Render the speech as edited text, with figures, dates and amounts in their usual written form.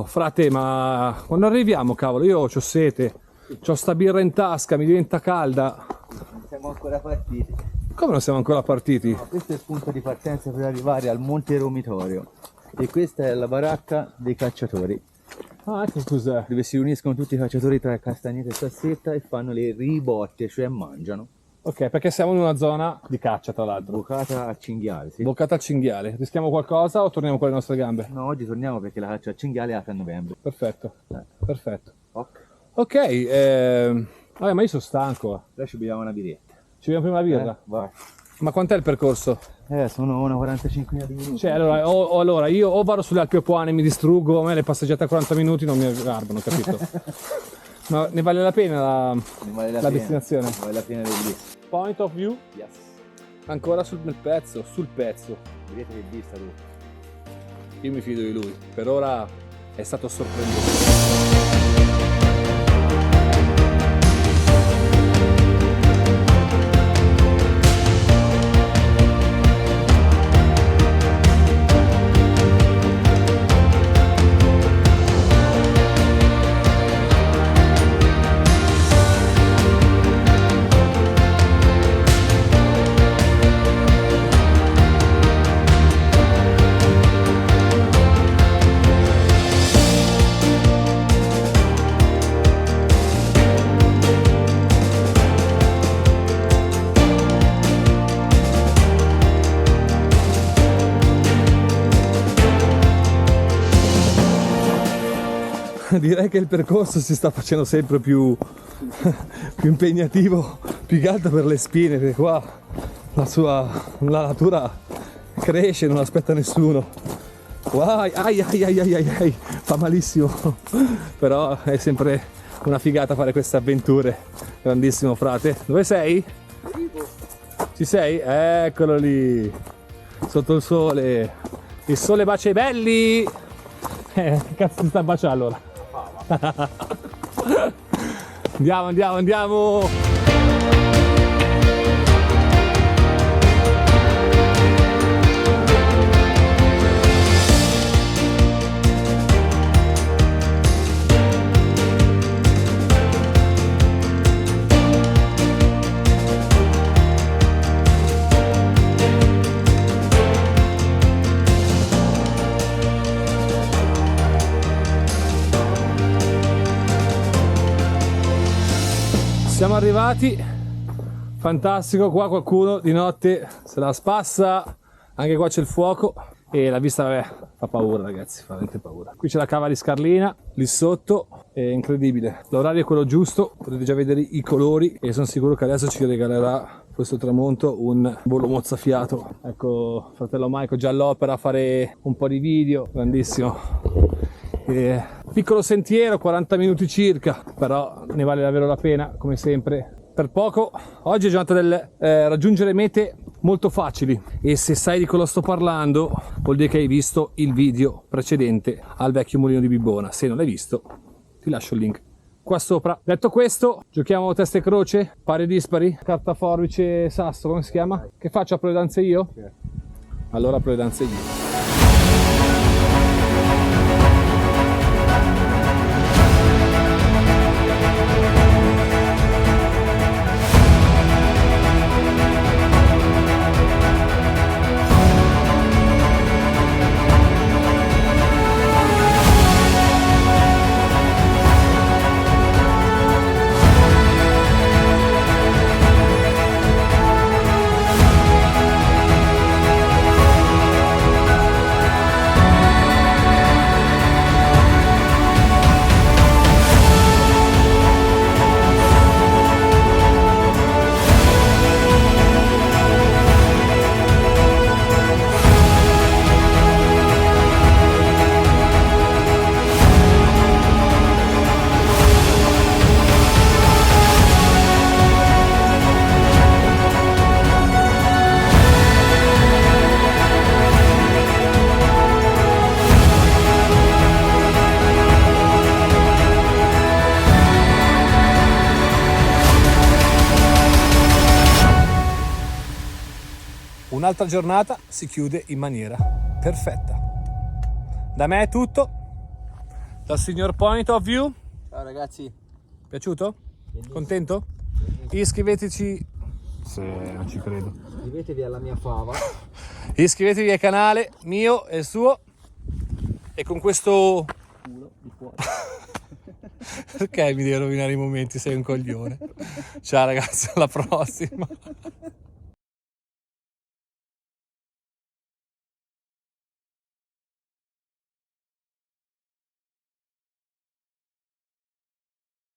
Oh, frate, ma quando arriviamo, cavolo? Io c'ho sete, c'ho sta birra in tasca, mi diventa calda. Non siamo ancora partiti. Come non siamo ancora partiti? No, questo è il punto di partenza per arrivare al Monte Romitorio. E questa è la baracca dei cacciatori, Ah, ecco cos'è. dove si riuniscono tutti i cacciatori tra Castagnete e Sassetta e fanno le ribotte, cioè mangiano. Ok, perché siamo in una zona di caccia, tra l'altro. Boccata a cinghiale, sì. Boccata al cinghiale. Rischiamo qualcosa o torniamo con le nostre gambe? No, oggi torniamo perché la caccia a cinghiale è a novembre. Perfetto, perfetto. Ok. Ok, vabbè, ma io sono stanco. Adesso ci beviamo una biretta. Ci vediamo prima la birra? Vai. Ma quant'è il percorso? Sono una 45 di minuti. Cioè, allora, io o vado sulle Alpi Apuane e mi distruggo, a me le passeggiate a 40 minuti non mi garbano, capito? Ma ne vale la pena Ne vale la la pena. destinazione? Ne vale la pena del Point of view? Yes. Ancora sul pezzo, sul pezzo. Vedete che vista tu. Io mi fido di lui, per ora è stato sorprendente. Direi che il percorso si sta facendo sempre più impegnativo, più che altro per le spine, perché qua la natura cresce, non aspetta nessuno. Ai, ai, fa malissimo, però è sempre una figata fare queste avventure. Grandissimo, frate. Dove sei? Ci sei? Eccolo lì, sotto il sole bacia i belli. Che cazzo ti sta baciando allora? Andiamo. Siamo arrivati, fantastico, qua qualcuno di notte se la spassa, anche qua c'è il fuoco e la vista, vabbè, fa paura ragazzi, fa veramente paura. Qui c'è la cava di Scarlina, lì sotto, è incredibile, l'orario è quello giusto, potete già vedere i colori e sono sicuro che adesso ci regalerà questo tramonto un volo mozzafiato. Ecco fratello Michael già all'opera a fare un po' di video, grandissimo. Piccolo sentiero, 40 minuti circa, però ne vale davvero la pena, come sempre. Per poco, oggi è giornata del raggiungere mete molto facili e se sai di cosa sto parlando vuol dire che hai visto il video precedente al vecchio mulino di Bibbona. Se non l'hai visto ti lascio il link qua sopra. Detto questo, giochiamo testa e croce, pari dispari, carta forbice sasso, come si chiama? Che faccio, apro le danze io? Allora apro le danze io. Un'altra giornata si chiude in maniera perfetta. Da me è tutto. dal signor Point of View. Ciao ragazzi. Piaciuto? Bellissimo. Contento? Iscriveteci. Se non ci credo. Iscrivetevi alla mia fava. Iscrivetevi al canale mio e il suo. E con questo. Culo di fuori. Perché mi devi rovinare i momenti? Sei un coglione. Ciao ragazzi, alla prossima.